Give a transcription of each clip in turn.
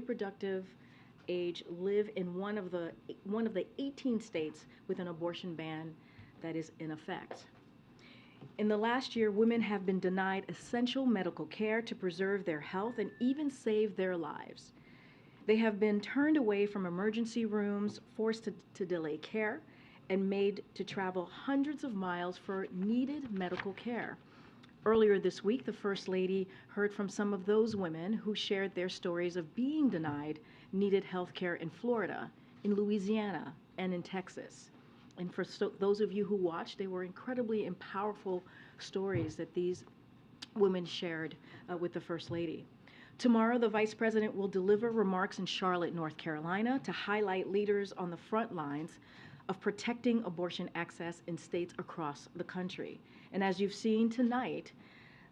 reproductive age live in one of the 18 states with an abortion ban that is in effect. In the last year, women have been denied essential medical care to preserve their health and even save their lives. They have been turned away from emergency rooms, forced to delay care, and made to travel hundreds of miles for needed medical care. Earlier this week, the First Lady heard from some of those women who shared their stories of being denied needed health care in Florida, in Louisiana, and in Texas. And for those of you who watched, they were incredibly and powerful stories that these women shared with the First Lady. Tomorrow, the Vice President will deliver remarks in Charlotte, North Carolina, to highlight leaders on the front lines of protecting abortion access in states across the country. And as you've seen tonight,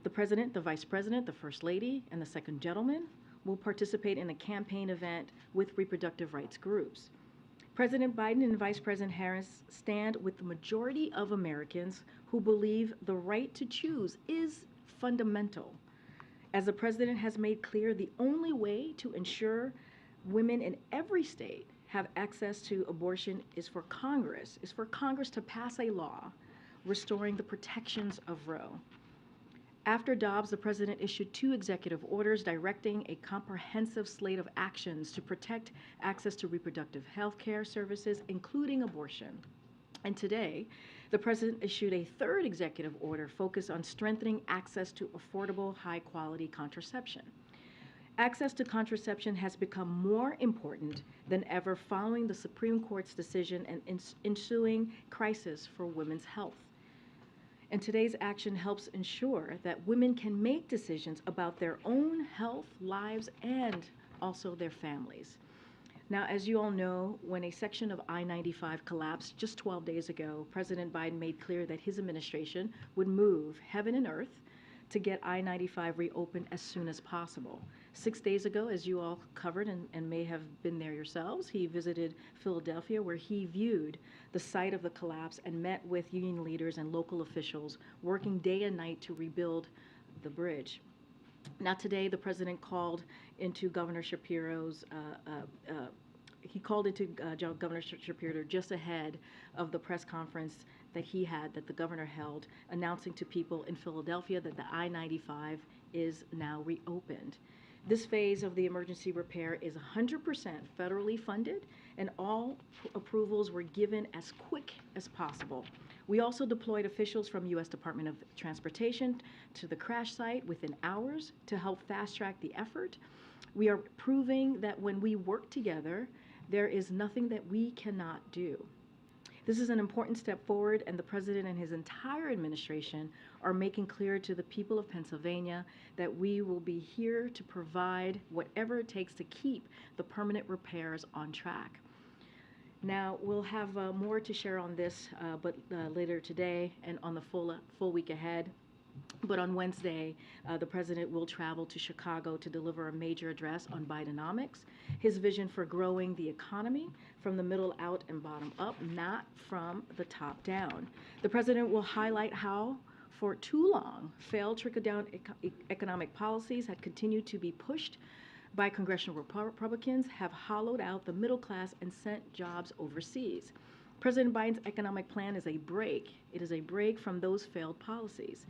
the President, the Vice President, the First Lady, and the Second Gentleman will participate in a campaign event with reproductive rights groups. President Biden and Vice President Harris stand with the majority of Americans who believe the right to choose is fundamental. As the President has made clear, the only way to ensure women in every state have access to abortion is for Congress to pass a law restoring the protections of Roe. After Dobbs, the President issued 2 executive orders directing a comprehensive slate of actions to protect access to reproductive health care services, including abortion. And today, the President issued a 3rd executive order focused on strengthening access to affordable, high-quality contraception. Access to contraception has become more important than ever following the Supreme Court's decision and ensuing crisis for women's health. And today's action helps ensure that women can make decisions about their own health, lives, and also their families. Now, as you all know, when a section of I-95 collapsed just 12 days ago, President Biden made clear that his administration would move heaven and earth to get I-95 reopened as soon as possible. 6 days ago, as you all covered and may have been there yourselves, he visited Philadelphia, where he viewed the site of the collapse and met with union leaders and local officials working day and night to rebuild the bridge. Now today, the President called into Governor Shapiro's Governor Shapiro just ahead of the press conference that the governor held, announcing to people in Philadelphia that the I-95 is now reopened. This phase of the emergency repair is 100% federally funded, and all approvals were given as quick as possible. We also deployed officials from U.S. Department of Transportation to the crash site within hours to help fast-track the effort. We are proving that when we work together, there is nothing that we cannot do. This is an important step forward, and the President and his entire administration are making clear to the people of Pennsylvania that we will be here to provide whatever it takes to keep the permanent repairs on track. Now, we'll have more to share on this, but later today and on the full week ahead. But on Wednesday, the President will travel to Chicago to deliver a major address on Bidenomics, his vision for growing the economy from the middle out and bottom up, not from the top down. The President will highlight how, for too long, failed trickle-down economic policies had continued to be pushed by congressional Republicans, have hollowed out the middle class and sent jobs overseas. President Biden's economic plan is a break. It is a break from those failed policies.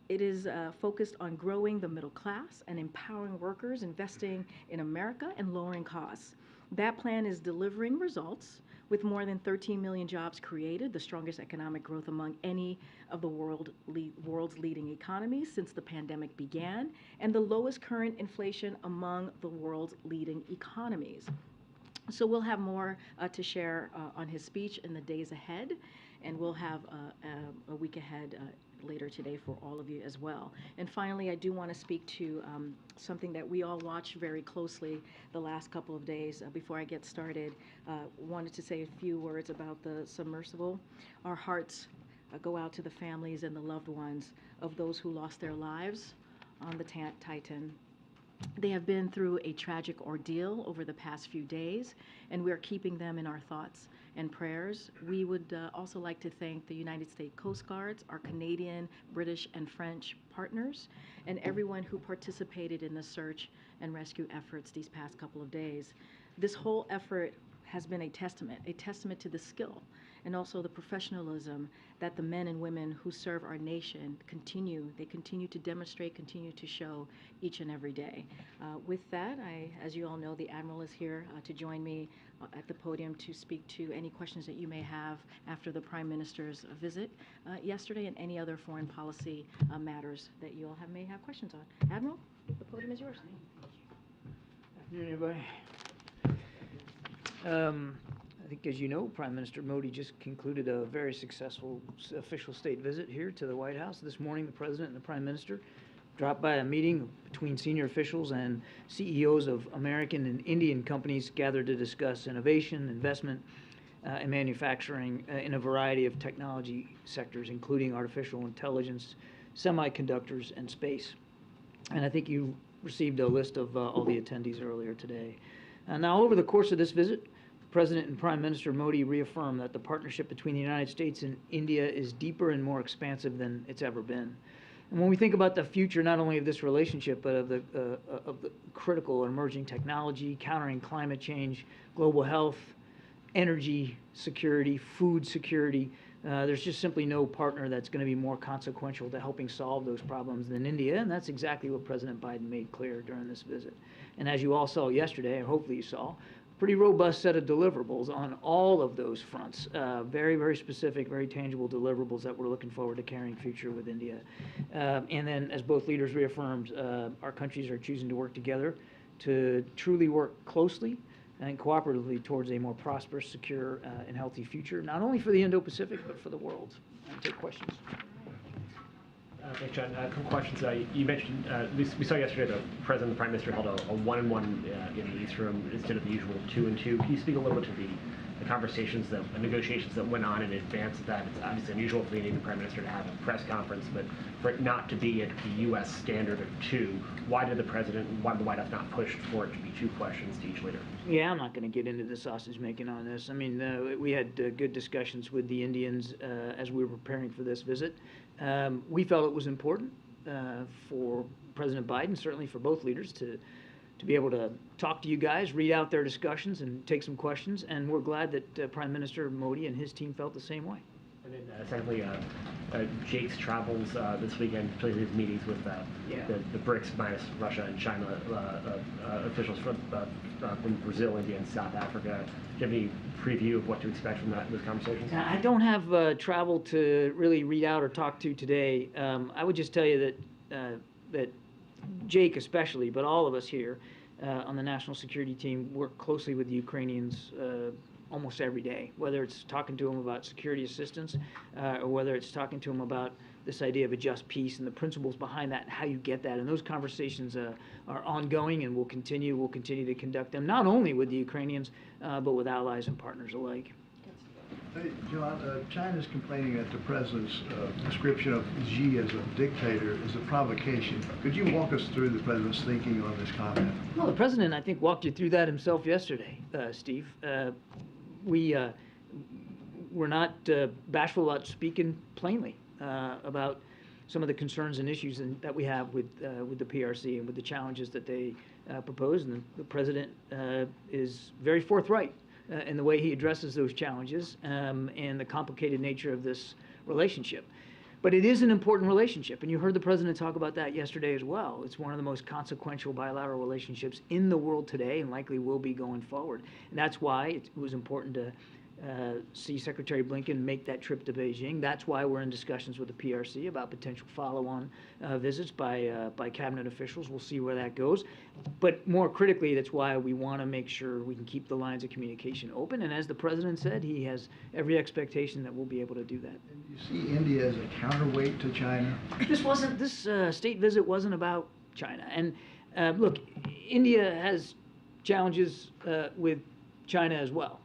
It is focused on growing the middle class and empowering workers, investing in America, and lowering costs. That plan is delivering results with more than 13 million jobs created, the strongest economic growth among any of the world's leading economies since the pandemic began, and the lowest current inflation among the world's leading economies. So we'll have more to share on his speech in the days ahead, and we'll have a week ahead later today for all of you as well. And finally, I do want to speak to something that we all watched very closely the last couple of days. Before I get started, wanted to say a few words about the Submersible. Our hearts go out to the families and the loved ones of those who lost their lives on the Titan. They have been through a tragic ordeal over the past few days, and we are keeping them in our thoughts and prayers. We would also like to thank the United States Coast Guards, our Canadian, British, and French partners, and everyone who participated in the search and rescue efforts these past couple of days. This whole effort has been a testament to the skill and also the professionalism that the men and women who serve our nation continue to demonstrate, continue to show each and every day. With that, as you all know, the Admiral is here to join me at the podium to speak to any questions that you may have after the Prime Minister's visit yesterday and any other foreign policy matters that you all may have questions on. Admiral, the podium is yours. Good afternoon, everybody. I think, as you know, Prime Minister Modi just concluded a very successful official state visit here to the White House. This morning, the President and the Prime Minister dropped by a meeting between senior officials and CEOs of American and Indian companies gathered to discuss innovation, investment, and manufacturing in a variety of technology sectors, including artificial intelligence, semiconductors, and space. And I think you received a list of all the attendees earlier today. Now, over the course of this visit, President and Prime Minister Modi reaffirmed that the partnership between the United States and India is deeper and more expansive than it's ever been. And when we think about the future, not only of this relationship, but of the critical emerging technology, countering climate change, global health, energy security, food security, there's just simply no partner that's going to be more consequential to helping solve those problems than India, and that's exactly what President Biden made clear during this visit. And as you all saw yesterday, and hopefully you saw, pretty robust set of deliverables on all of those fronts. Very, very specific, very tangible deliverables that we're looking forward to carrying future with India. And then, as both leaders reaffirmed, our countries are choosing to work together to truly work closely and cooperatively towards a more prosperous, secure, and healthy future, not only for the Indo-Pacific, but for the world. I'll take questions. Thanks, John. A couple questions. You mentioned, we saw yesterday the President and the Prime Minister held a one-on-one in the East Room instead of the usual two-and-two. Can you speak a little bit to the conversations, the negotiations that went on in advance of that? It's obviously unusual for the Indian Prime Minister to have a press conference, but for it not to be at the U.S. standard of two, why did the President, why did the White House not push for it to be two questions to each leader? Yeah, I'm not going to get into the sausage making on this. I mean, we had good discussions with the Indians as we were preparing for this visit. We felt it was important for President Biden, certainly for both leaders, to be able to talk to you guys, read out their discussions, and take some questions. And we're glad that Prime Minister Modi and his team felt the same way. And then secondly, Jake's travels this weekend, particularly his meetings with the BRICS minus Russia and China officials from Brazil, India, and South Africa. Do you have any preview of what to expect from those conversations? I don't have travel to really read out or talk to today. I would just tell you that Jake especially, but all of us here on the national security team work closely with the Ukrainians almost every day, whether it's talking to them about security assistance or whether it's talking to them about this idea of a just peace and the principles behind that and how you get that. And those conversations are ongoing, and we'll continue to conduct them, not only with the Ukrainians, but with allies and partners alike. Hey, John, China's complaining that the President's description of Xi as a dictator is a provocation. Could you walk us through the President's thinking on this comment? Well, the President, I think, walked you through that himself yesterday, Steve. We're not bashful about speaking plainly about some of the concerns and issues that we have with the PRC and with the challenges that they propose. And the President is very forthright in the way he addresses those challenges and the complicated nature of this relationship. But it is an important relationship, and you heard the President talk about that yesterday as well. It's one of the most consequential bilateral relationships in the world today and likely will be going forward. And that's why it was important to see Secretary Blinken make that trip to Beijing. That's why we're in discussions with the PRC about potential follow-on visits by cabinet officials. We'll see where that goes. But more critically, that's why we want to make sure we can keep the lines of communication open. And as the President said, he has every expectation that we'll be able to do that. And you see India as a counterweight to China? This state visit wasn't about China. And look, India has challenges with China as well.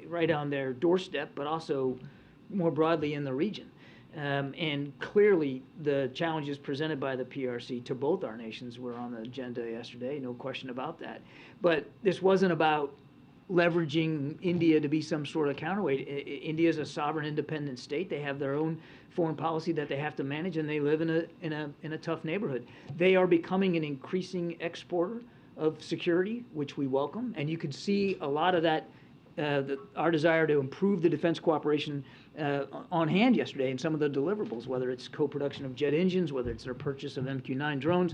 Right on their doorstep, but also more broadly in the region. And clearly, the challenges presented by the PRC to both our nations were on the agenda yesterday, no question about that. But this wasn't about leveraging India to be some sort of counterweight. India is a sovereign, independent state. They have their own foreign policy that they have to manage, and they live in a tough neighborhood. They are becoming an increasing exporter of security, which we welcome. And you could see a lot of that, our desire to improve the defense cooperation on hand yesterday in some of the deliverables, whether it's co-production of jet engines, whether it's their purchase of MQ-9 drones.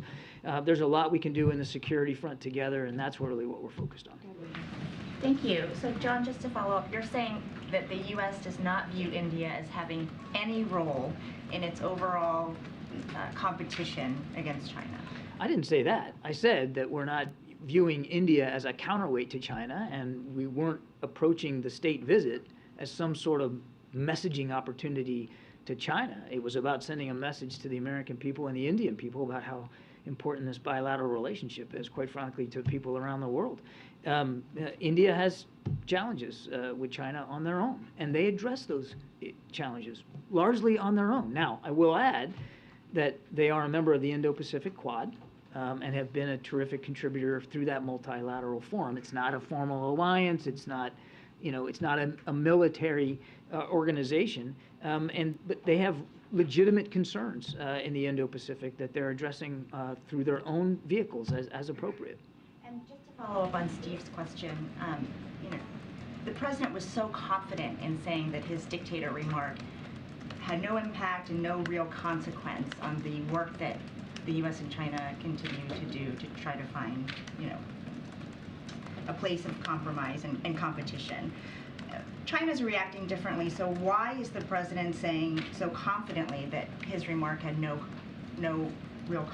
There's a lot we can do in the security front together, and that's really what we're focused on. Thank you. So, John, just to follow up, you're saying that the U.S. does not view India as having any role in its overall competition against China. I didn't say that. I said that we're not viewing India as a counterweight to China, and we weren't approaching the state visit as some sort of messaging opportunity to China. It was about sending a message to the American people and the Indian people about how important this bilateral relationship is, quite frankly, to people around the world. India has challenges with China on their own, and they address those challenges largely on their own. Now, I will add that they are a member of the Indo-Pacific Quad and have been a terrific contributor through that multilateral forum. It's not a formal alliance. It's not, it's not a military organization, but they have legitimate concerns in the Indo-Pacific that they're addressing through their own vehicles as appropriate. And just to follow up on Steve's question, the president was so confident in saying that his dictator remark had no impact and no real consequence on the work that the U.S. and China continue to do to try to find, a place of compromise and competition. China's reacting differently, so why is the president saying so confidently that his remark had no real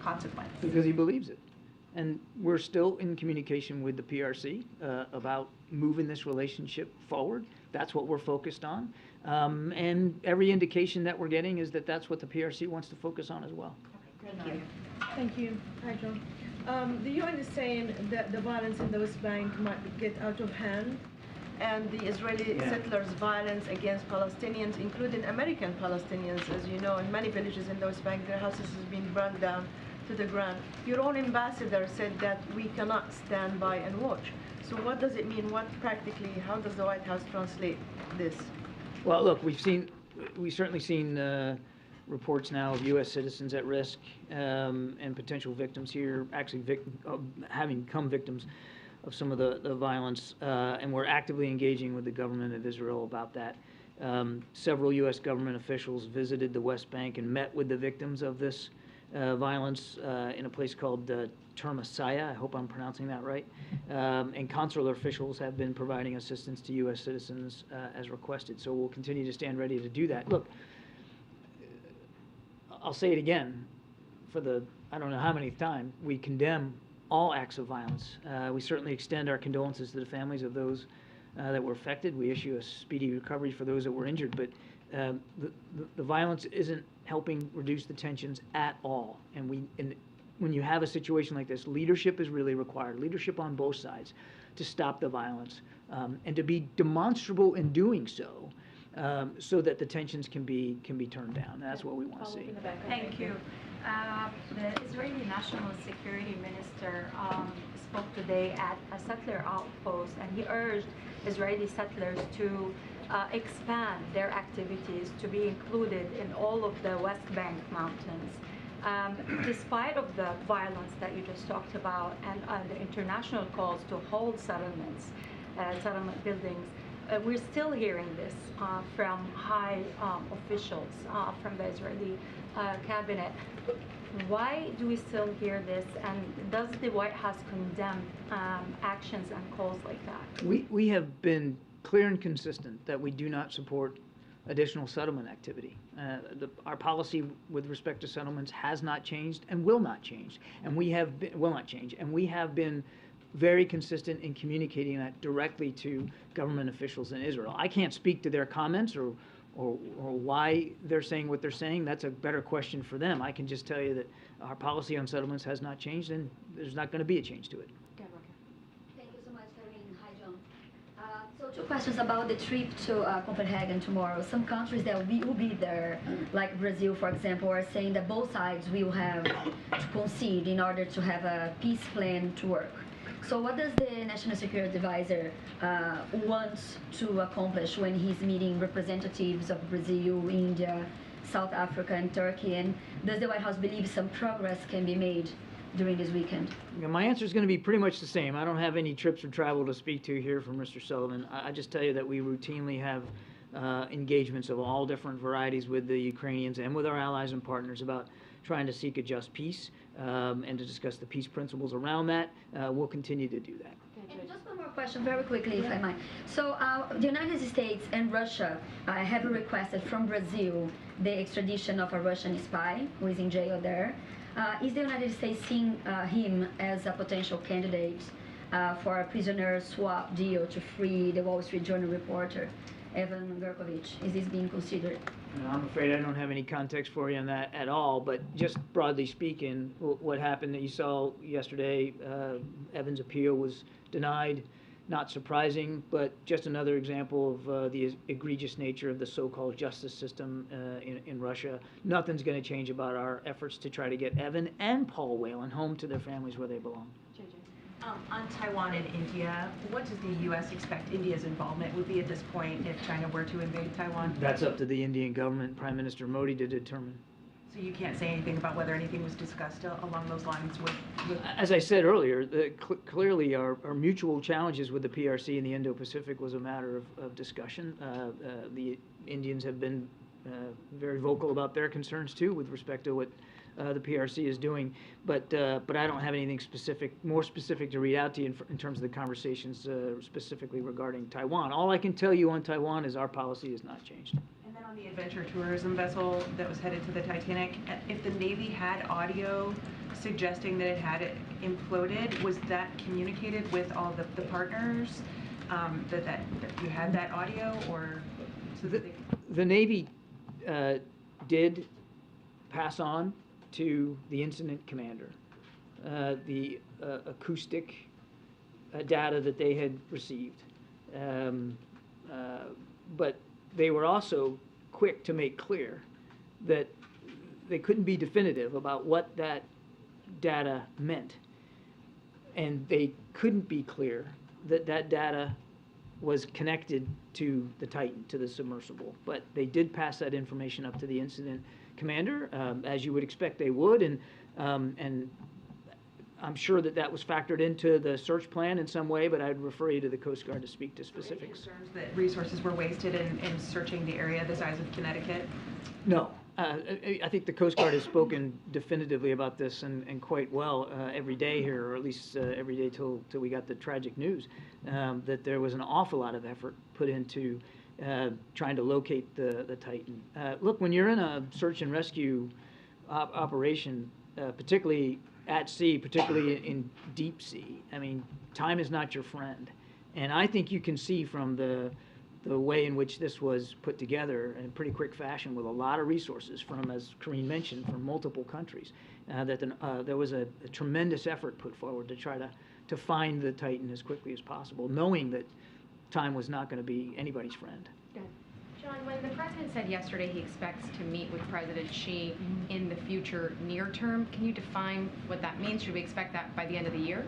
consequence? Because he believes it. And we're still in communication with the PRC about moving this relationship forward. That's what we're focused on. And every indication that we're getting is that that's what the PRC wants to focus on as well. Okay, thank you. Thank you. Hi, John. The UN is saying that the violence in the West Bank might get out of hand, and the Israeli settlers' violence against Palestinians, including American Palestinians, as you know, in many villages in the West Bank, their houses have been burned down to the ground. Your own ambassador said that we cannot stand by and watch. So what does it mean? What practically, how does the White House translate this? Well, look, we've certainly seen reports now of U.S. citizens at risk and potential victims here, actually having become victims of some of the violence, and we're actively engaging with the government of Israel about that. Several U.S. government officials visited the West Bank and met with the victims of this violence in a place called Termasaya. I hope I'm pronouncing that right. And consular officials have been providing assistance to U.S. citizens as requested. So we'll continue to stand ready to do that. Look, I'll say it again for the I don't know how many time. We condemn all acts of violence. We certainly extend our condolences to the families of those that were affected. We issue a speedy recovery for those that were injured. But the violence isn't helping reduce the tensions at all. And when you have a situation like this, leadership is really required, leadership on both sides to stop the violence and to be demonstrable in doing so, so that the tensions can be turned down. That's what we want to see. Thank you. The Israeli National Security Minister spoke today at a settler outpost, and he urged Israeli settlers to expand their activities to be included in all of the West Bank mountains. Despite of the violence that you just talked about and the international calls to hold settlements, settlement buildings, we're still hearing this from high officials from the Israeli cabinet. Why do we still hear this, and does the White House condemn actions and calls like that? We have been clear and consistent that we do not support additional settlement activity. Our policy with respect to settlements has not changed and will not change, and we have been very consistent in communicating that directly to government officials in Israel. I can't speak to their comments or why they're saying what they're saying. That's a better question for them. I can just tell you that our policy on settlements has not changed, and there's not going to be a change to it. Thank you so much, Karine. Hi, John. So 2 questions about the trip to Copenhagen tomorrow. Some countries that will be there, like Brazil, for example, are saying that both sides will have to concede in order to have a peace plan to work. So what does the National Security Advisor want to accomplish when he's meeting representatives of Brazil, India, South Africa, and Turkey? And does the White House believe some progress can be made during this weekend? My answer is going to be pretty much the same. I don't have any trips or travel to speak to here from Mr. Sullivan. I just tell you that we routinely have engagements of all different varieties with the Ukrainians and with our allies and partners about trying to seek a just peace and to discuss the peace principles around that. We'll continue to do that. And just one more question very quickly, if I might. So the United States and Russia have requested from Brazil the extradition of a Russian spy who is in jail there. Is the United States seeing him as a potential candidate for a prisoner swap deal to free the Wall Street Journal reporter, Evan Gershkovich? Is this being considered? I'm afraid I don't have any context for you on that at all, but just broadly speaking, what happened that you saw yesterday, Evan's appeal was denied. Not surprising, but just another example of the egregious nature of the so-called justice system in Russia. Nothing's going to change about our efforts to try to get Evan and Paul Whelan home to their families where they belong. On Taiwan and India, what does the U.S. expect India's involvement would be at this point if China were to invade Taiwan? That's up to the Indian government, Prime Minister Modi, to determine. So you can't say anything about whether anything was discussed along those lines with... As I said earlier, clearly our mutual challenges with the PRC in the Indo-Pacific was a matter of discussion. The Indians have been very vocal about their concerns too with respect to what the PRC is doing, but I don't have anything more specific to read out to you in terms of the conversations specifically regarding Taiwan. All I can tell you on Taiwan is our policy has not changed. And then on the adventure tourism vessel that was headed to the Titanic, if the Navy had audio suggesting that it had imploded, was that communicated with all the partners, that you had that audio, or? So the Navy did pass on to the incident commander the acoustic data that they had received. But they were also quick to make clear that they couldn't be definitive about what that data meant. And they couldn't be clear that that data was connected to the Titan, to the submersible. But they did pass that information up to the incident commander, as you would expect they would, and I'm sure that was factored into the search plan in some way, but I'd refer you to the Coast Guard to speak to specifics. Concerns that resources were wasted in searching the area the size of Connecticut? No. I think the Coast Guard has spoken definitively about this and quite well every day here, or at least every day till we got the tragic news, that there was an awful lot of effort put into trying to locate the Titan. Look, when you're in a search and rescue operation, particularly at sea, particularly in deep sea, I mean, time is not your friend. And I think you can see from the way in which this was put together in pretty quick fashion with a lot of resources from, as Karine mentioned, from multiple countries, that there was a tremendous effort put forward to try to find the Titan as quickly as possible, knowing that time was not going to be anybody's friend. John, when the president said yesterday he expects to meet with President Xi in the future near term, can you define what that means? Should we expect that by the end of the year?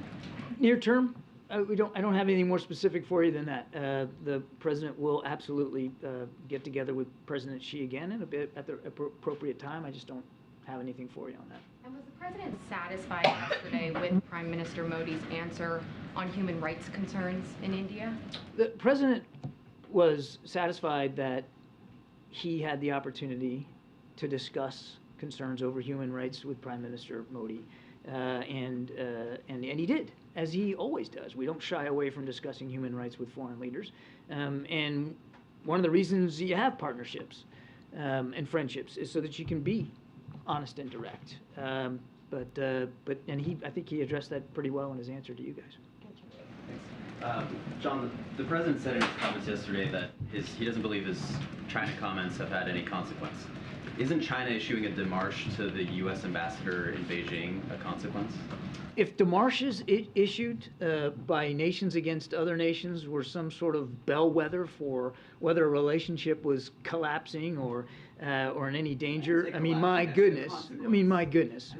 Near term? I don't have anything more specific for you than that. The president will absolutely get together with President Xi again in a bit at the appropriate time. I just don't have anything for you on that. And was the president satisfied yesterday with Prime Minister Modi's answer on human rights concerns in India? The president was satisfied that he had the opportunity to discuss concerns over human rights with Prime Minister Modi, and he did, as he always does. We don't shy away from discussing human rights with foreign leaders, and one of the reasons you have partnerships and friendships is so that you can be honest and direct. I think he addressed that pretty well in his answer to you guys. John, the president said in his comments yesterday that he doesn't believe his China comments have had any consequence. Isn't China issuing a démarche to the U.S. ambassador in Beijing a consequence? If démarches issued by nations against other nations were some sort of bellwether for whether a relationship was collapsing or in any danger, I mean, my goodness,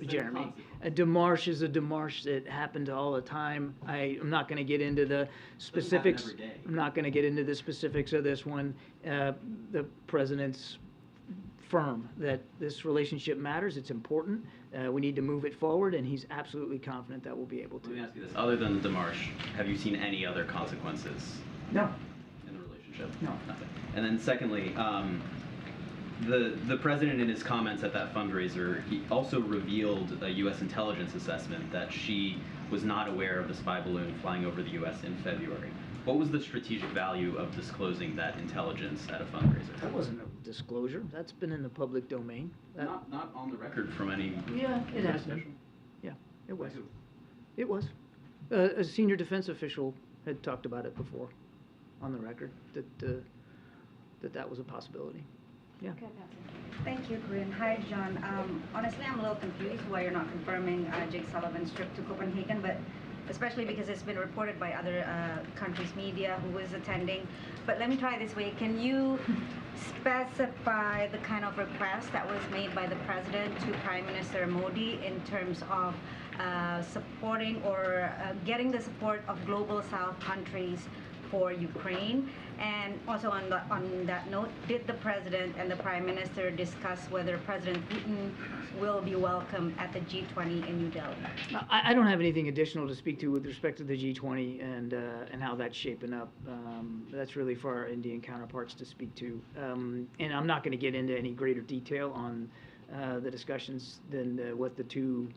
Jeremy. A démarche is a démarche that happened all the time. I'm not going to get into the specifics. every day. I'm not going to get into the specifics of this one. The president's firm that this relationship matters. It's important. We need to move it forward, and he's absolutely confident that we'll be able to. Let me ask you this: other than the démarche, have you seen any other consequences No. in the relationship? No. Nothing. And then secondly, the president in his comments at that fundraiser, he also revealed a U.S. intelligence assessment that she was not aware of the spy balloon flying over the U.S. in February. What was the strategic value of disclosing that intelligence at a fundraiser? That wasn't a disclosure. That's been in the public domain. Not on the record from any. Yeah, it has been. Yeah, it was. It was. A senior defense official had talked about it before, on the record, that was a possibility. Yeah. Thank you, Karine. Hi, John. Honestly, I'm a little confused why you're not confirming Jake Sullivan's trip to Copenhagen, but especially because it's been reported by other countries' media who is attending. But let me try this way. Can you specify the kind of request that was made by the President to Prime Minister Modi in terms of supporting or getting the support of Global South countries for Ukraine? And also on that note, did the President and the Prime Minister discuss whether President Putin will be welcome at the G20 in New Delhi? I don't have anything additional to speak to with respect to the G20 and how that's shaping up. That's really for our Indian counterparts to speak to. And I'm not going to get into any greater detail on the discussions than what the two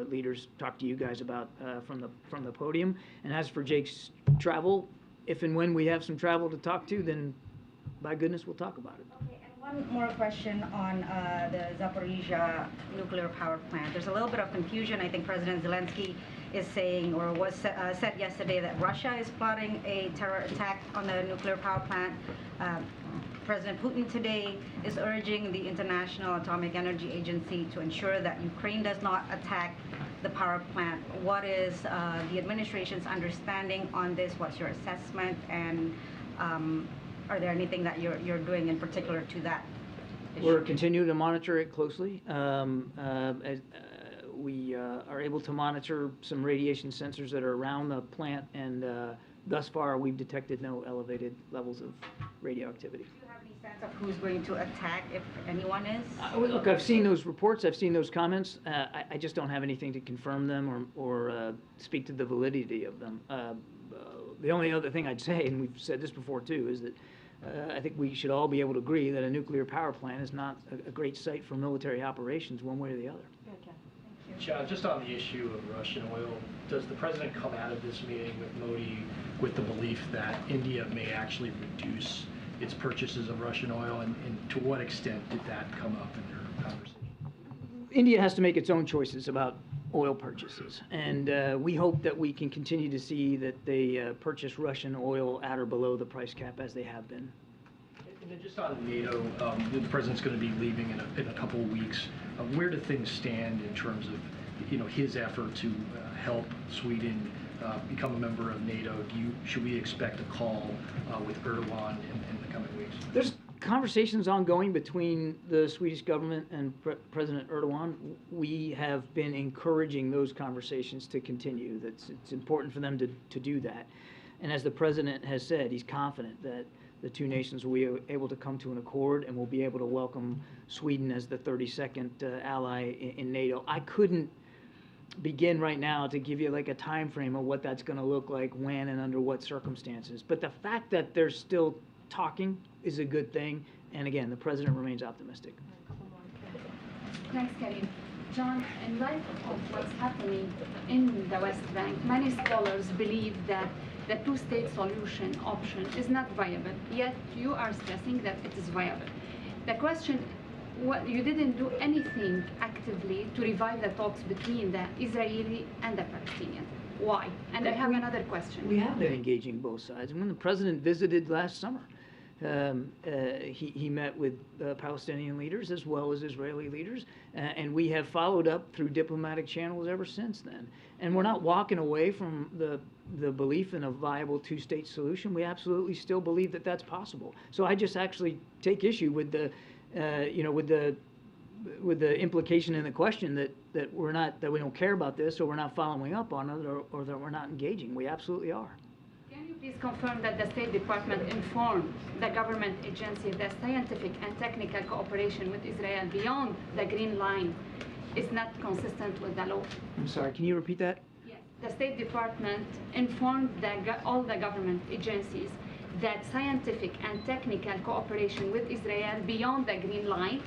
leaders talked to you guys about from the podium. And as for Jake's travel, if and when we have some travel to talk to, then by goodness, we'll talk about it. Okay, and one more question on the Zaporizhzhia nuclear power plant. There's a little bit of confusion. I think President Zelensky is saying, or was said yesterday, that Russia is plotting a terror attack on the nuclear power plant. President Putin today is urging the International Atomic Energy Agency to ensure that Ukraine does not attack the power plant. What is the administration's understanding on this? What's your assessment? And are there anything that you're doing in particular to that issue? We're continuing to monitor it closely. We are able to monitor some radiation sensors that are around the plant, and thus far we've detected no elevated levels of radioactivity. Do you have any sense of who's going to attack, if anyone is? Look, I've seen those reports, I've seen those comments. I just don't have anything to confirm them or speak to the validity of them. The only other thing I'd say, and we've said this before too, is that I think we should all be able to agree that a nuclear power plant is not a great site for military operations one way or the other. John, just on the issue of Russian oil, does the president come out of this meeting with Modi with the belief that India may actually reduce its purchases of Russian oil, and to what extent did that come up in their conversation? India has to make its own choices about oil purchases, and we hope that we can continue to see that they purchase Russian oil at or below the price cap as they have been. And then just on NATO, the president's going to be leaving in a couple of weeks. Where do things stand in terms of, his effort to help Sweden become a member of NATO? Should we expect a call with Erdogan in the coming weeks? There's conversations ongoing between the Swedish government and President Erdogan. We have been encouraging those conversations to continue. It's important for them to do that. And as the president has said, he's confident that the two nations will be able to come to an accord and will be able to welcome Sweden as the 32nd ally in NATO. I couldn't begin right now to give you like a time frame of what that's going to look like, when and under what circumstances. But the fact that they're still talking is a good thing. And again, the president remains optimistic. Thanks, Karine. John, in light of what's happening in the West Bank, many scholars believe that the two-state solution option is not viable, yet you are stressing that it is viable. The question, you didn't do anything actively to revive the talks between the Israeli and the Palestinians. Why? And I have another question. We have been engaging both sides. And when the president visited last summer, he met with Palestinian leaders as well as Israeli leaders, and we have followed up through diplomatic channels ever since then. And we're not walking away from the belief in a viable two-state solution. We absolutely still believe that that's possible. So I just actually take issue with the with the implication in the question that that we don't care about this, or we're not following up on it, or that we're not engaging. We absolutely are. Can you please confirm that the State Department informed the government agency that scientific and technical cooperation with Israel beyond the Green Line is not consistent with the law? I'm sorry, can you repeat that? Yes. The State Department informed all the government agencies that scientific and technical cooperation with Israel beyond the Green Line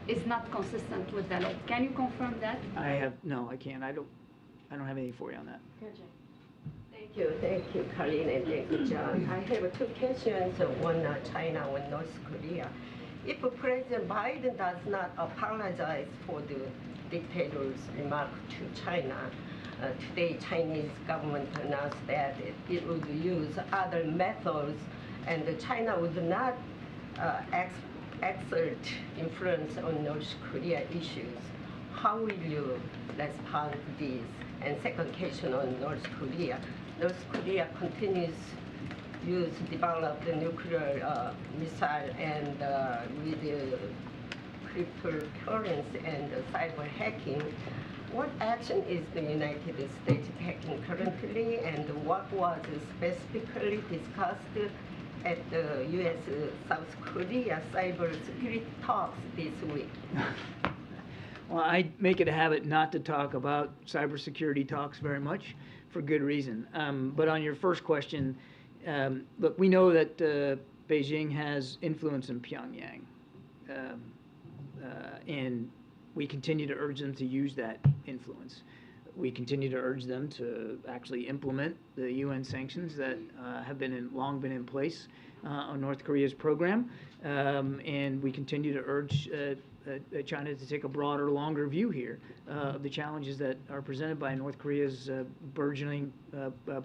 is not consistent with the law. Can you confirm that? No, I can't. I don't have anything for you on that. Thank you, Karine, and thank you, John. I have two questions, one China, one North Korea. If President Biden does not apologize for the dictator's remark to China, today Chinese government announced that it would use other methods and China would not exert influence on North Korea issues. How will you respond to this? And second question on North Korea. North Korea continues to develop the nuclear missile and with the cryptocurrency and cyber hacking. What action is the United States taking currently, and what was specifically discussed at the U.S. South Korea cyber security talks this week? Well, I make it a habit not to talk about cybersecurity talks very much, for good reason. But on your first question, look, we know that Beijing has influence in Pyongyang, and we continue to urge them to use that influence. We continue to urge them to actually implement the UN sanctions that have long been in place on North Korea's program, and we continue to urge China to take a broader, longer view here of the challenges that are presented by North Korea's burgeoning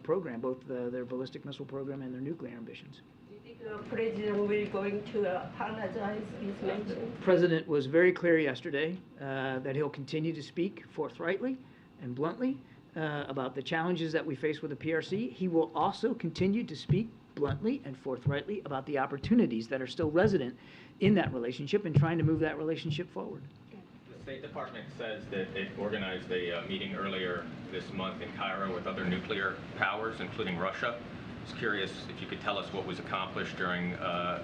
program, both their ballistic missile program and their nuclear ambitions. Do you think the President will going to apologize, as mentioned? The President was very clear yesterday that he'll continue to speak forthrightly and bluntly about the challenges that we face with the PRC. He will also continue to speak bluntly and forthrightly about the opportunities that are still resident in that relationship and trying to move that relationship forward. The State Department says that it organized a meeting earlier this month in Cairo with other nuclear powers, including Russia. I was curious if you could tell us what was accomplished during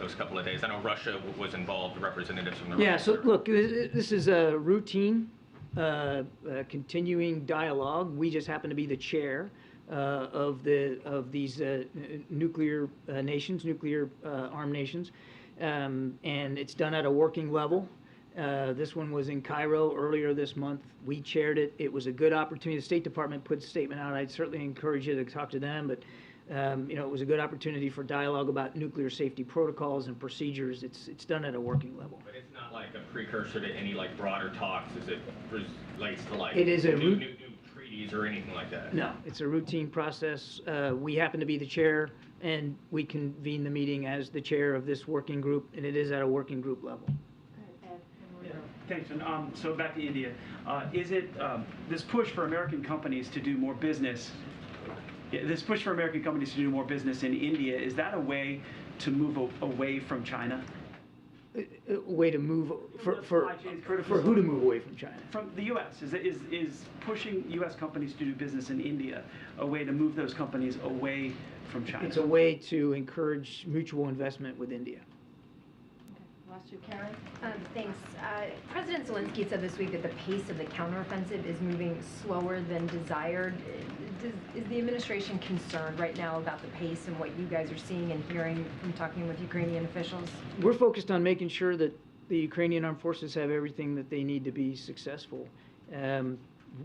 those couple of days. I know Russia was involved, representatives from the Yeah, so look, this is a routine, continuing dialogue. We just happen to be the chair of these nuclear nations, nuclear armed nations, and it's done at a working level. This one was in Cairo earlier this month. We chaired it. It was a good opportunity. The State Department put a statement out. I'd certainly encourage you to talk to them, but it was a good opportunity for dialogue about nuclear safety protocols and procedures. It's done at a working level. But it's not like a precursor to any broader talks as it relates to It is a new treaties or anything like that. No, it's a routine process. We happen to be the chair, and we convene the meeting as the chair of this working group, and it is at a working group level. Yeah, thanks. So back to India. Is it this push for American companies to do more business? This push for American companies to do more business in India, is that a way to move away from China? A way to move for who to move away from China? From the U.S. Is pushing U.S. companies to do business in India a way to move those companies away from China? It's a way to encourage mutual investment with India. Last you, Karen. Thanks. President Zelensky said this week that the pace of the counteroffensive is moving slower than desired. Is the administration concerned right now about the pace and what you guys are seeing and hearing from talking with Ukrainian officials? We're focused on making sure that the Ukrainian armed forces have everything that they need to be successful.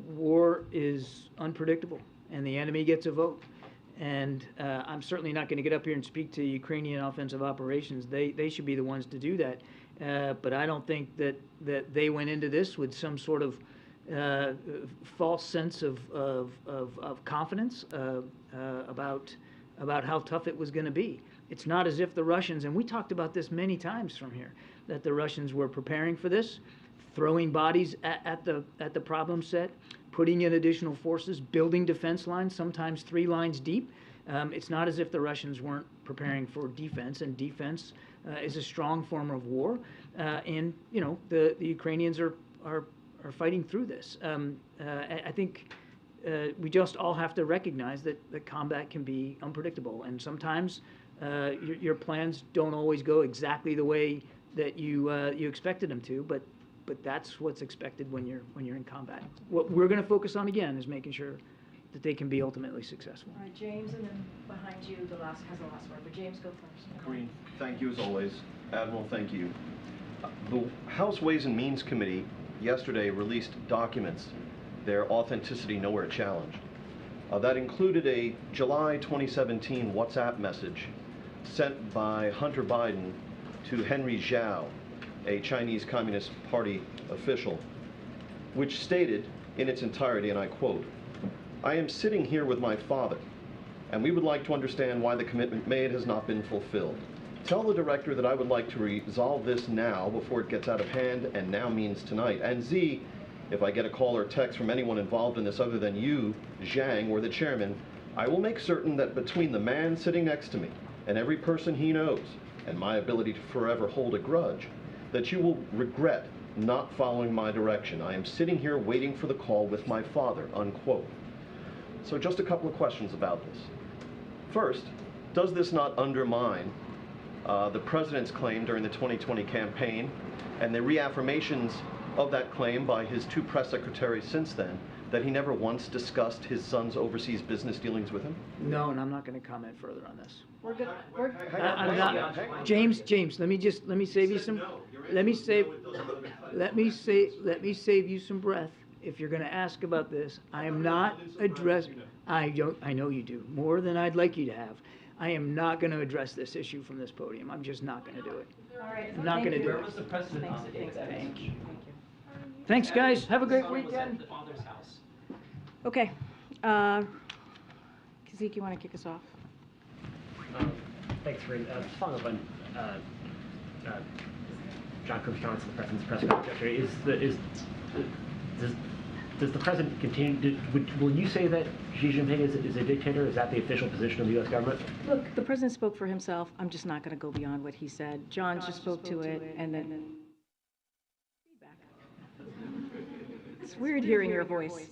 War is unpredictable, and the enemy gets a vote. And I'm certainly not going to get up here and speak to Ukrainian offensive operations. They should be the ones to do that. But I don't think that they went into this with some sort of false sense of confidence about how tough it was going to be. It's not as if the Russians, and we talked about this many times from here, that the Russians were preparing for this, throwing bodies at the problem set, putting in additional forces, building defense lines, sometimes 3 lines deep. It's not as if the Russians weren't preparing for defense, and defense is a strong form of war. And the Ukrainians are are fighting through this. I think we just all have to recognize that combat can be unpredictable, and sometimes your plans don't always go exactly the way that you expected them to, but that's what's expected when you're in combat. What we're going to focus on again is making sure that they can be ultimately successful. All right, James, and then behind you, has the last word. But James, go first. Karine, thank you as always. Admiral, thank you. The House Ways and Means Committee yesterday released documents, their authenticity nowhere challenged. That included a July 2017 WhatsApp message sent by Hunter Biden to Henry Zhao, a Chinese Communist Party official, which stated in its entirety, and I quote, "I am sitting here with my father, and we would like to understand why the commitment made has not been fulfilled. Tell the director that I would like to resolve this now before it gets out of hand, and now means tonight. And Z, if I get a call or text from anyone involved in this other than you, Zhang, or the chairman, I will make certain that between the man sitting next to me and every person he knows, and my ability to forever hold a grudge, that you will regret not following my direction. I am sitting here waiting for the call with my father," unquote. So just a couple of questions about this. First, does this not undermine the president's claim during the 2020 campaign and the reaffirmations of that claim by his two press secretaries since then, that he never once discussed his son's overseas business dealings with him? No, and I'm not going to comment further on this. We're good. I'm not. James, let me save you some. Let me save you some breath. If you're going to ask about this, I am not addressing. I know you do more than I'd like you to have. I am not going to address this issue from this podium. I'm just not going to do it. All right. I'm not going to do it. Where was the precedent on the date? Thank you. Thanks, guys. Have a great weekend. The father's house. Okay. Zeke, you want to kick us off? Thanks, Karine. Just following up on John Kirby's comments in the president's press conference yesterday, does the president continue? Will you say that Xi Jinping is a dictator? Is that the official position of the U.S. government? Look, the president spoke for himself. I'm just not going to go beyond what he said. John just spoke to it, and then feedback. It's weird hearing your voice.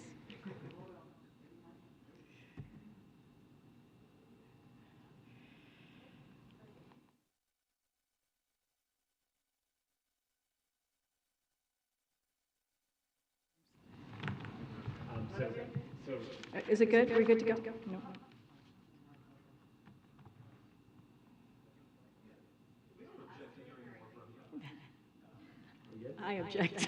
Is it good? Are we good to go? No. I object.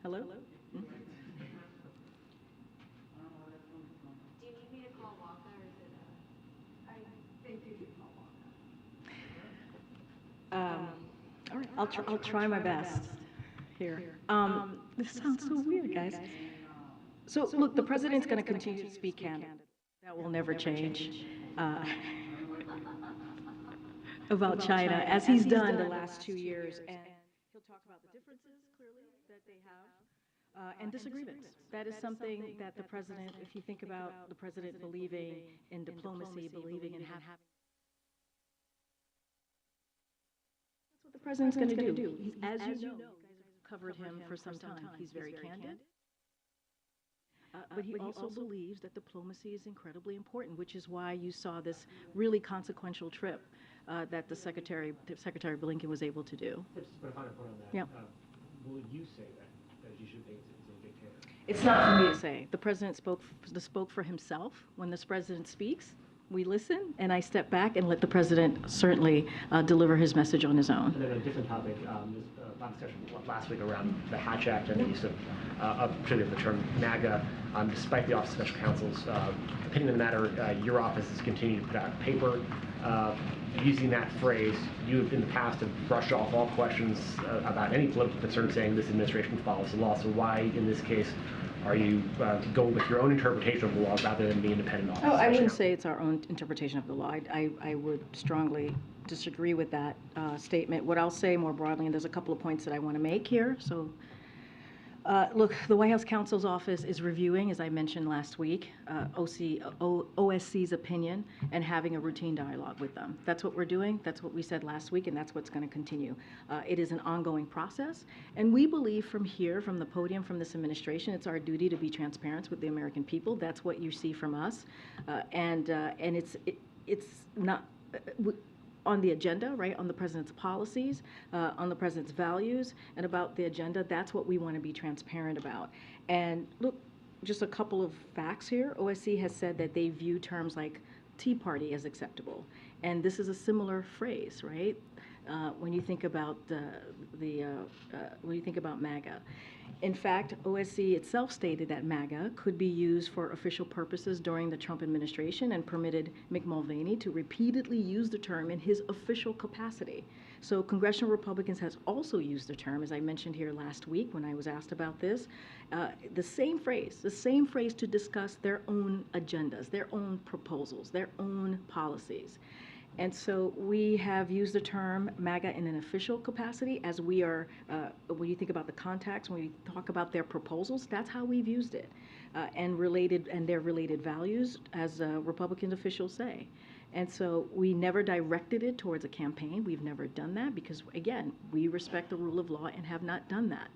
Hello? All right, I'll try my best here. This sounds so weird, guys. So look, the president's going to continue to speak candidly. That will never change about China, as he's done the last 2 years. And he'll talk about the differences, clearly, that they have, and disagreements. That is something that the president, if you think about the president believing in diplomacy, believing in having. That's what the president's going to do. As you know, you guys have covered him for some time. He's very candid. But he also believes that diplomacy is incredibly important, which is why you saw this really consequential trip that the Secretary Blinken was able to do. Just to put a finer point on that, yeah. Will you say that Xi Jinping is a dictator? It's not for me to say. The president spoke for himself. When this president speaks, we listen, and I step back and let the president certainly deliver his message on his own. And then a different topic, there's a lot of discussion last week around the Hatch Act and the use of particularly of the term MAGA. Despite the Office of Special Counsel's opinion on the matter, your office has continued to put out a paper using that phrase. You have in the past have brushed off all questions about any political concern, saying this administration follows the law. So why, in this case, are you going with your own interpretation of the law rather than the independent office? Oh, I wouldn't say it's our own interpretation of the law. I would strongly disagree with that statement. What I'll say more broadly, and there's a couple of points that I want to make here. So Look, the White House Counsel's Office is reviewing, as I mentioned last week, OSC's opinion and having a routine dialogue with them. That's what we're doing. That's what we said last week, and that's what's going to continue. It is an ongoing process, and we believe from here, from the podium, from this administration, it's our duty to be transparent with the American people. That's what you see from us, and it's not on the agenda, right, on the president's policies, on the president's values, and about the agenda. That's what we want to be transparent about. And look, just a couple of facts here. OSC has said that they view terms like Tea Party as acceptable, and this is a similar phrase, right? When you think about when you think about MAGA. In fact, OSC itself stated that MAGA could be used for official purposes during the Trump administration and permitted Mick Mulvaney to repeatedly use the term in his official capacity. So congressional Republicans has also used the term, as I mentioned here last week when I was asked about this, the same phrase to discuss their own agendas, their own proposals, their own policies. And so we have used the term MAGA in an official capacity as we are, when you think about the contacts, when we talk about their proposals, that's how we've used it, and their related values, as Republican officials say. And so we never directed it towards a campaign. We've never done that because, again, we respect the rule of law and have not done that.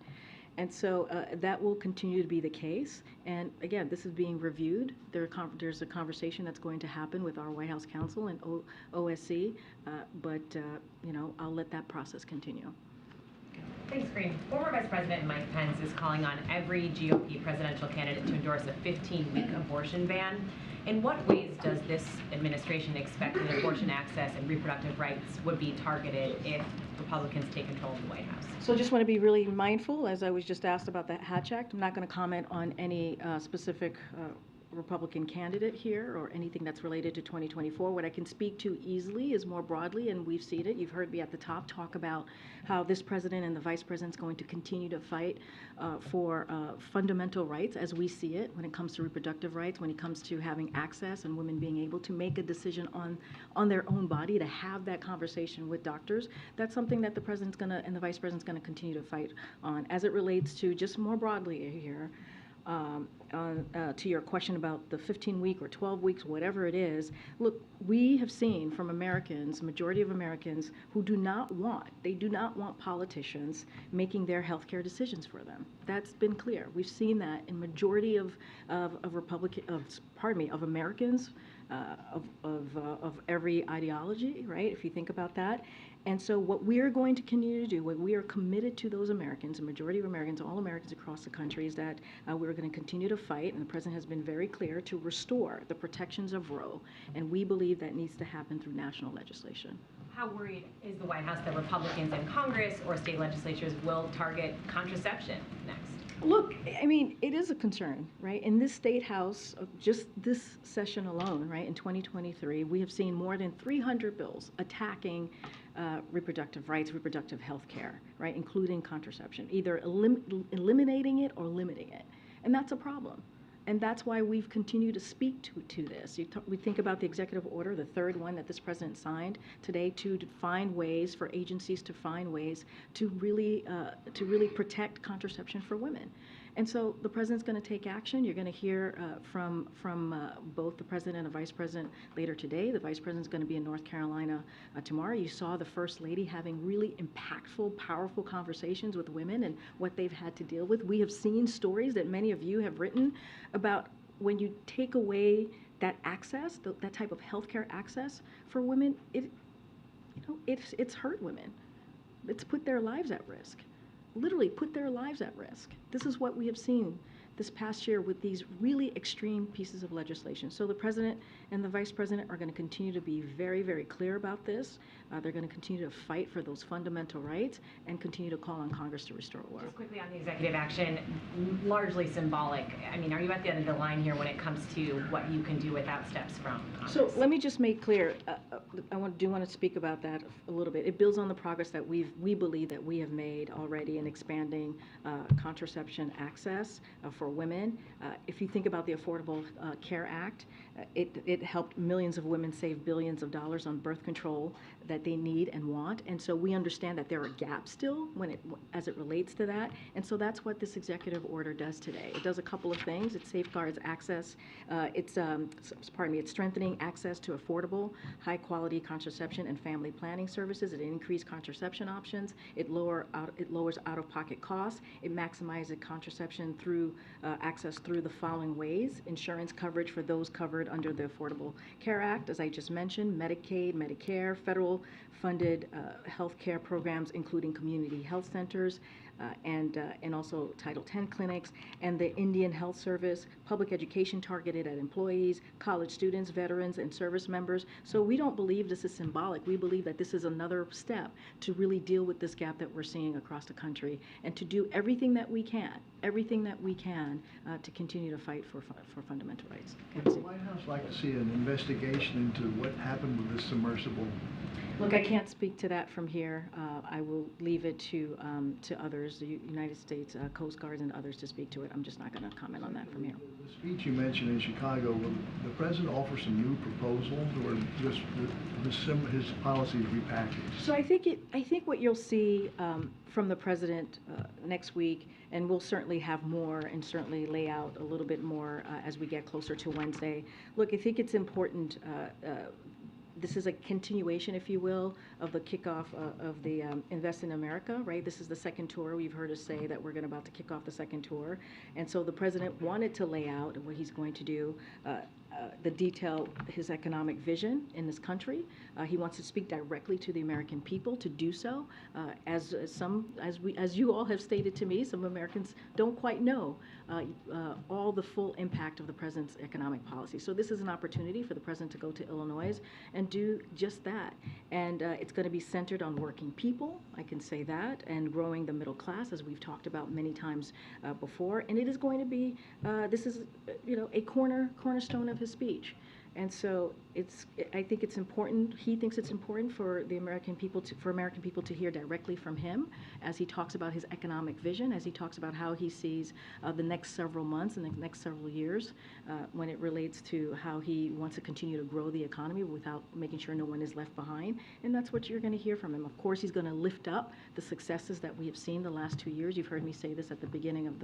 And so that will continue to be the case. And again, this is being reviewed. There's a conversation that's going to happen with our White House counsel and OSC, but you know, I'll let that process continue. Thanks, Karine. Former Vice President Mike Pence is calling on every GOP presidential candidate to endorse a 15-week abortion ban. In what ways does this administration expect that abortion access and reproductive rights would be targeted if Republicans take control of the White House? So I just want to be really mindful, as I was just asked about the Hatch Act. I'm not going to comment on any specific Republican candidate here or anything that's related to 2024. What I can speak to easily is more broadly, and we've seen it. You've heard me at the top talk about how this president and the vice president is going to continue to fight for fundamental rights as we see it when it comes to reproductive rights, when it comes to having access and women being able to make a decision on their own body, to have that conversation with doctors. That's something that the president's going to and the vice president's going to continue to fight on. As it relates to just more broadly here, to your question about the 15-week or 12 weeks, whatever it is, look, we have seen from Americans, majority of Americans, who do not want politicians making their healthcare decisions for them. That's been clear. We've seen that in majority of Americans, of every ideology, right? If you think about that. And so what we are going to continue to do, what we are committed to those Americans, the majority of Americans, all Americans across the country, is that we're going to continue to fight, and the president has been very clear, to restore the protections of Roe. And we believe that needs to happen through national legislation. How worried is the White House that Republicans in Congress or state legislatures will target contraception next? Look, I mean, it is a concern, right? In this state house, just this session alone, right, in 2023, we have seen more than 300 bills attacking reproductive rights, reproductive health care, right, including contraception, either eliminating it or limiting it. And that's a problem. And that's why we've continued to speak to this. We think about the executive order, the third one that this president signed today, to find ways for agencies to find ways to really protect contraception for women. And so the president's going to take action. You're going to hear from both the president and the vice president later today. The vice president's going to be in North Carolina tomorrow. You saw the first lady having really impactful, powerful conversations with women and what they've had to deal with. We have seen stories that many of you have written about when you take away that access, that type of healthcare access for women. It's hurt women. It's put their lives at risk. Literally put their lives at risk. This is what we have seen this past year with these really extreme pieces of legislation. So the president and the vice president are going to continue to be very, very clear about this. They're going to continue to fight for those fundamental rights and continue to call on Congress to restore order. Just quickly on the executive action, largely symbolic. I mean, are you at the end of the line here when it comes to what you can do without steps from Congress? So let me just make clear, do want to speak about that a little bit. It builds on the progress that we believe that we have made already in expanding contraception access for women. If you think about the Affordable Care Act, it helped millions of women save billions of dollars on birth control that they need and want. And so we understand that there are gaps still as it relates to that. And so that's what this executive order does today. It does a couple of things. It safeguards access. It's strengthening access to affordable, high-quality contraception and family planning services. It increases contraception options. It lowers out-of-pocket costs. It maximizes contraception through access through the following ways: insurance coverage for those covered under the Affordable Care Act, as I just mentioned, Medicaid, Medicare, federal-funded health care programs, including community health centers, and also Title X clinics, and the Indian Health Service, public education targeted at employees, college students, veterans, and service members. So we don't believe this is symbolic. We believe that this is another step to really deal with this gap that we're seeing across the country, and to do everything that we can to continue to fight for fundamental rights. Would the White House like to see an investigation into what happened with this submersible? Look, I can't speak to that from here. I will leave it to others, the United States Coast Guard and others, to speak to it. I'm just not going to comment on that from here. The speech you mentioned in Chicago, will the president offer some new proposals, or just his policies repackaged? So I think what you'll see from the president next week, and we'll certainly have more and certainly lay out a little bit more as we get closer to Wednesday. Look, I think it's important. This is a continuation, if you will, of the kickoff of the Invest in America, right? This is the second tour. We've heard us say that we're about to kick off the second tour. And so the president wanted to lay out what he's going to do, the detail, his economic vision in this country. He wants to speak directly to the American people to do so. As you all have stated to me, some Americans don't quite know all the full impact of the president's economic policy. So this is an opportunity for the president to go to Illinois and do just that. And it's going to be centered on working people, I can say that, and growing the middle class, as we've talked about many times before. And it is going to be, this is, a cornerstone of his speech. And so I think it's important. He thinks it's important for the American people to hear directly from him as he talks about his economic vision, as he talks about how he sees the next several months and the next several years when it relates to how he wants to continue to grow the economy without making sure no one is left behind. And that's what you're going to hear from him. Of course, he's going to lift up the successes that we have seen the last 2 years. You've heard me say this at the beginning of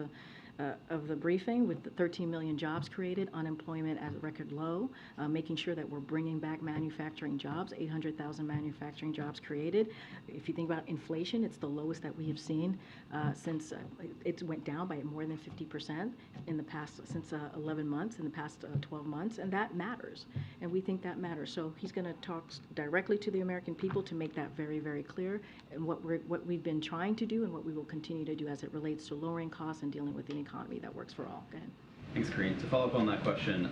the briefing, with the 13 million jobs created, unemployment at a record low, making sure that we're bringing back manufacturing jobs, 800,000 manufacturing jobs created. If you think about inflation, it's the lowest that we have seen since it went down by more than 50% in the past, since 11 months, in the past 12 months, and that matters. And we think that matters. So he's going to talk directly to the American people to make that very, very clear, and what we've been trying to do and what we will continue to do as it relates to lowering costs and dealing with an economy that works for all. Go ahead. Thanks, Karine. To follow up on that question,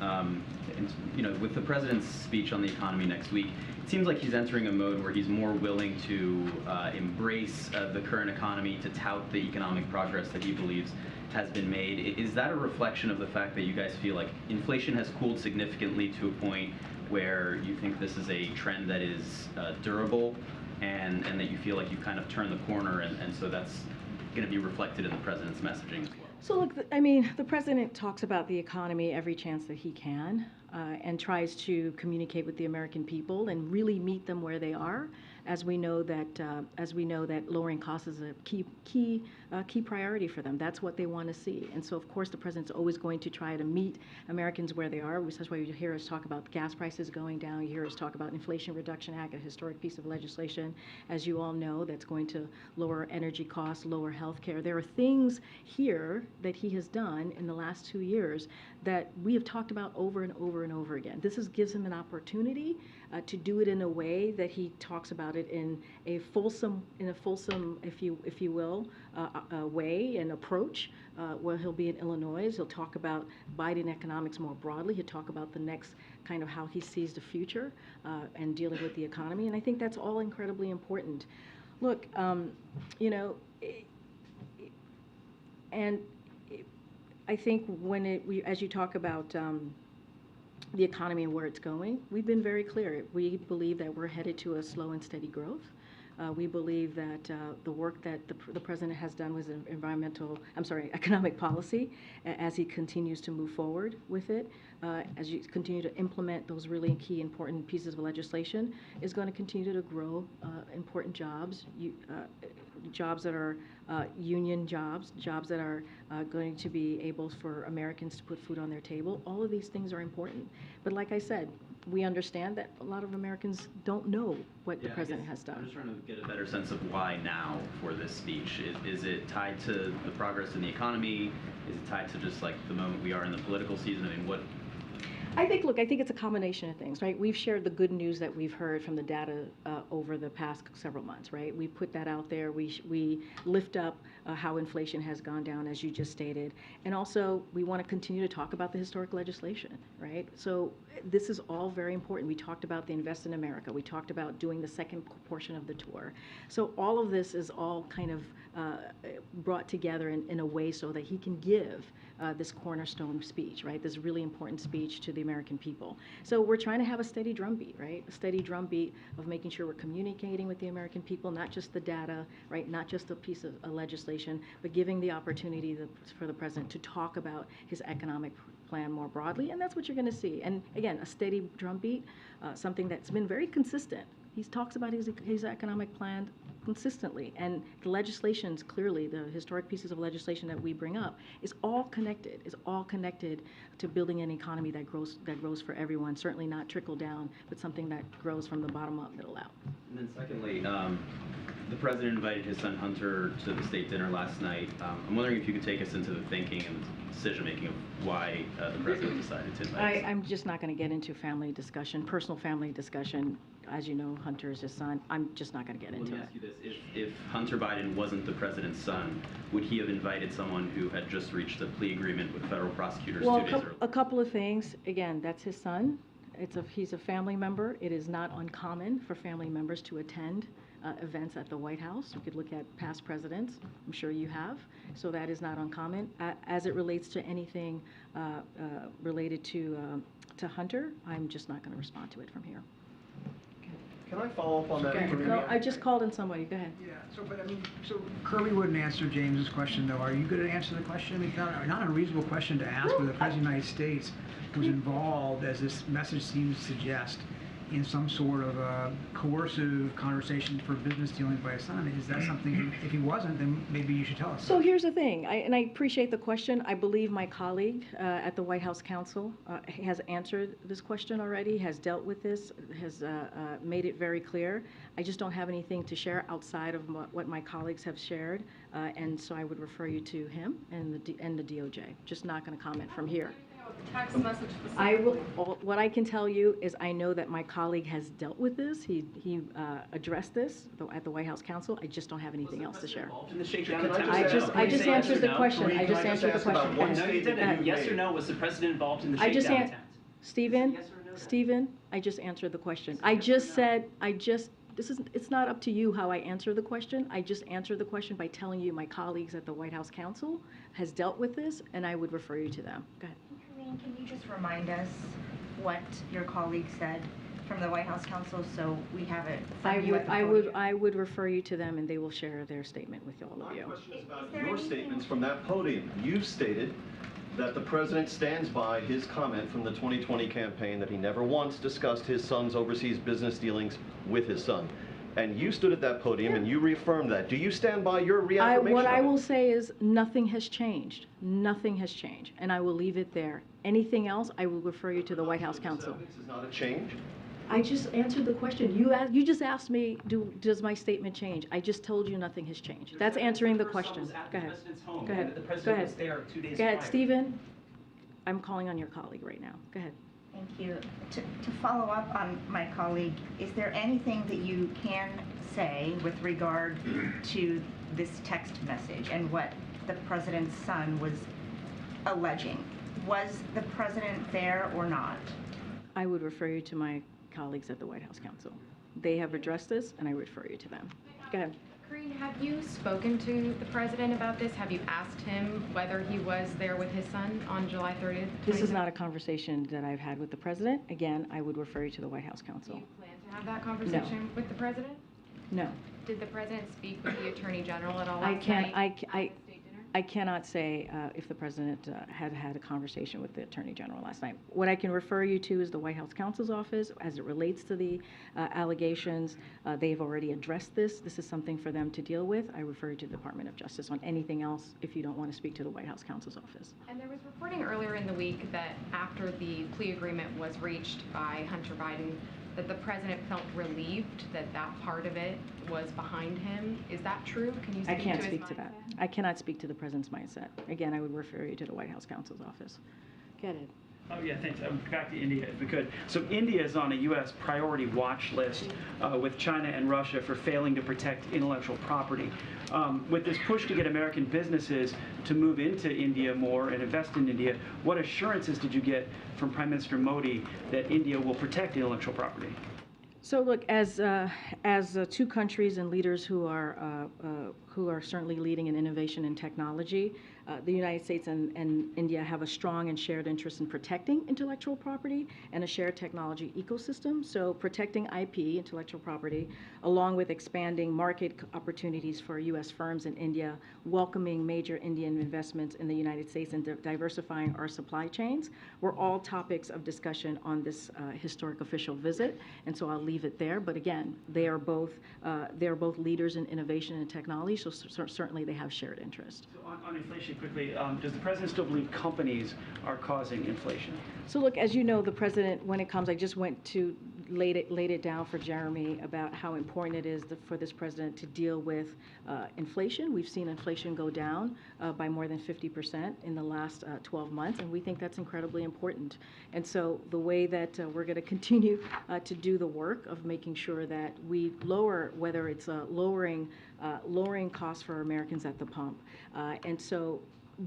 with the president's speech on the economy next week, it seems like he's entering a mode where he's more willing to embrace the current economy, to tout the economic progress that he believes has been made. Is that a reflection of the fact that you guys feel like inflation has cooled significantly to a point where you think this is a trend that is durable, and that you feel like you kind of turned the corner, and so that's going to be reflected in the president's messaging as well? So look, the president talks about the economy every chance that he can, and tries to communicate with the American people and really meet them where they are, as we know that lowering costs is a key priority for them. That's what they want to see. And so of course the president's always going to try to meet Americans where they are. That's why you hear us talk about gas prices going down. You hear us talk about Inflation Reduction Act, a historic piece of legislation, as you all know, that's going to lower energy costs, lower health care. There are things here that he has done in the last 2 years that we have talked about over and over and over again. This gives him an opportunity to do it in a way that he talks about it in a fulsome, if you will, way and approach. Where he'll be in Illinois, he'll talk about Biden economics more broadly. He'll talk about the next kind of how he sees the future and dealing with the economy. And I think that's all incredibly important. Look, and I think as you talk about the economy and where it's going, we've been very clear. We believe that we're headed to a slow and steady growth. We believe that the work that the president has done with economic policy, as he continues to move forward with it, as you continue to implement those really key important pieces of legislation, is going to continue to grow important jobs, jobs that are union jobs, jobs that are going to be able for Americans to put food on their table. All of these things are important. But like I said, we understand that a lot of Americans don't know what the president has done. I'm just trying to get a better sense of why now for this speech. Is it tied to the progress in the economy? Is it tied to just like the moment we are in the political season? I mean, what? I think it's a combination of things, right? We've shared the good news that we've heard from the data over the past several months, right? We put that out there. We lift up how inflation has gone down, as you just stated. And also, we want to continue to talk about the historic legislation, right? So this is all very important. We talked about the Invest in America. We talked about doing the second portion of the tour. So all of this is all kind of brought together in a way so that he can give this cornerstone speech, right? This really important speech to the American people. So we're trying to have a steady drumbeat, right? A steady drumbeat of making sure we're communicating with the American people, not just the data, right? Not just a piece of legislation, but giving the opportunity for the president to talk about his economic plan more broadly, and that's what you're going to see. And again, a steady drumbeat, something that's been very consistent. He talks about his economic plan consistently, and the legislations, clearly, the historic pieces of legislation that we bring up, is all connected to building an economy that grows for everyone, certainly not trickle down, but something that grows from the bottom up, middle out. And then secondly, the president invited his son Hunter to the state dinner last night. I'm wondering if you could take us into the thinking and decision-making of why the president decided to invite his son. I'm just not going to get into family discussion, personal family discussion. As you know, Hunter is his son. I'm just not going to get into it. Let me ask you this. If Hunter Biden wasn't the president's son, would he have invited someone who had just reached a plea agreement with federal prosecutors 2 days earlier? A couple of things. Again, that's his son. He's a family member. It is not uncommon for family members to attend events at the White House. You could look at past presidents. I'm sure you have. So that is not uncommon. As it relates to anything related to Hunter, I'm just not going to respond to it from here. Can I follow up on that? No, I just called in somebody. Go ahead. Yeah. So Kirby wouldn't answer James's question, though. Are you going to answer the question? I mean, not a reasonable question to ask whether the President of the United States was involved, as this message seems to suggest, in some sort of coercive conversation for business dealings by his son. Is that something, if he wasn't, then maybe you should tell us. So here's the thing, and I appreciate the question. I believe my colleague at the White House Counsel has answered this question already, has dealt with this, has made it very clear. I just don't have anything to share outside of what my colleagues have shared, and so I would refer you to him and the DOJ. Just not going to comment from here. Text message. What I can tell you is I know that my colleague has dealt with this. He addressed this at the White House Counsel. I just don't have anything else to share. In the shakedown I just answered the question. I just answered the question. No, you didn't. Yes or no? Was the president involved in the shakedown attempt? Stephen, I just answered the question. It's not up to you how I answer the question. I just answered the question by telling you my colleagues at the White House Counsel has dealt with this, and I would refer you to them. Go ahead. Can you just remind us what your colleague said from the White House Counsel so we have it from you at the podium? I would refer you to them, and they will share their statement with all of you. My question is about your statements from that podium. You've stated that the president stands by his comment from the 2020 campaign that he never once discussed his son's overseas business dealings with his son. And you stood at that podium and you reaffirmed that. Do you stand by your reaffirmation? What I will say is nothing has changed. Nothing has changed, and I will leave it there. Anything else, I will refer you to the White House Counsel. This is not a change? I just answered the question. You just asked me, does my statement change? I just told you nothing has changed. That's answering the question. Go ahead. Go ahead. The president was there 2 days Go ahead, prior. Stephen. I'm calling on your colleague right now. Go ahead. Thank you. To follow up on my colleague, is there anything that you can say with regard to this text message and what the president's son was alleging? Was the president there or not? I would refer you to my colleagues at the White House Counsel. They have addressed this, and I refer you to them. Go ahead. Karine, have you spoken to the president about this? Have you asked him whether he was there with his son on July 30th? This is not a conversation that I've had with the president. Again, I would refer you to the White House counsel. Do you plan to have that conversation with the president? No. Did the president speak with the attorney general at all I last can't. night? I cannot say if the president had had a conversation with the attorney general last night. What I can refer you to is the White House counsel's office as it relates to the allegations. They've already addressed this. This is something for them to deal with. I refer you to the Department of Justice on anything else if you don't want to speak to the White House counsel's office. And there was reporting earlier in the week that after the plea agreement was reached by Hunter Biden, that the president felt relieved that that part of it was behind him. Is that true? Can you speak I can't to his speak to that. mindset? I cannot speak to the president's mindset. Again, I would refer you to the White House counsel's office. Get it. Oh, yeah, thanks. Back to India, if we could. So India is on a U.S. priority watch list with China and Russia for failing to protect intellectual property. With this push to get American businesses to move into India more and invest in India, what assurances did you get from Prime Minister Modi that India will protect intellectual property? So look, as two countries and leaders who are certainly leading in innovation and technology, the United States and India have a strong and shared interest in protecting intellectual property and a shared technology ecosystem. So protecting IP, intellectual property, along with expanding market opportunities for U.S. firms in India, welcoming major Indian investments in the United States, and diversifying our supply chains were all topics of discussion on this historic official visit. And so I'll leave it there. But again, they are both leaders in innovation and technology, so certainly they have shared interest. So on inflation, quickly, does the president still believe companies are causing inflation? So look, as you know, the president, when it comes, I just went to laid it down for Jeremy about how important it is for this president to deal with inflation. We've seen inflation go down by more than 50% in the last 12 months, and we think that's incredibly important. And so the way that we're going to continue to do the work of making sure that we lower, whether it's lowering costs for Americans at the pump, and so.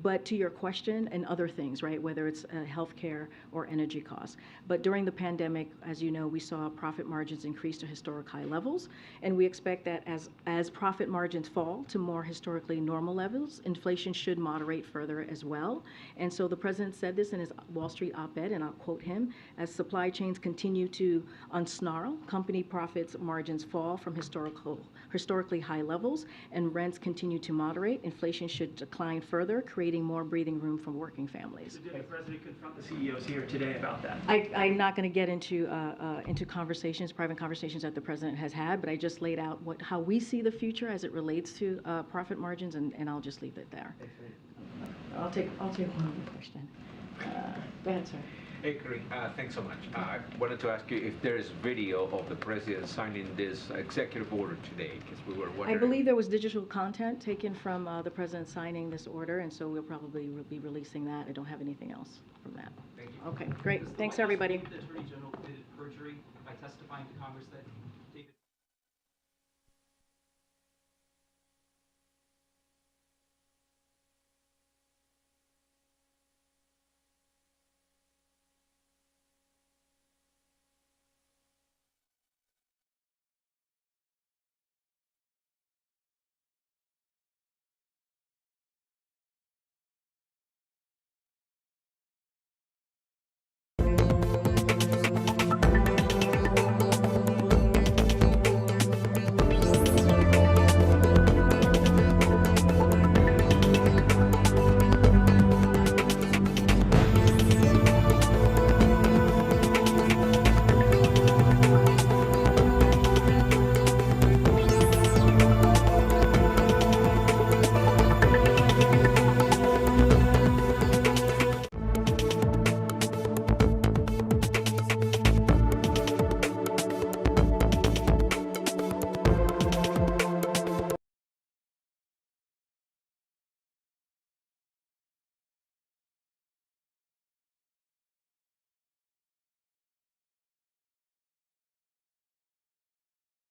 But to your question, and other things, right, whether it's healthcare or energy costs. But during the pandemic, as you know, we saw profit margins increase to historic high levels, and we expect that as profit margins fall to more historically normal levels, inflation should moderate further as well. And so the president said this in his Wall Street op-ed, and I'll quote him: as supply chains continue to unsnarl, company profits margins fall from historically high levels, and rents continue to moderate, inflation should decline further, creating more breathing room for working families. So did the president confront the CEOs here today about that? I'm not going to get into conversations, private conversations that the president has had, but I just laid out how we see the future as it relates to profit margins, and I'll just leave it there. I'll take one more question. Go ahead, sir. Hey, Karine, thanks so much. I wanted to ask you if there is video of the president signing this executive order today, because we were wondering. I believe there was digital content taken from the president signing this order, and so we'll probably be releasing that. I don't have anything else from that. Thank you. Okay, great. Thanks, everybody. The Attorney General committed perjury by testifying to Congress that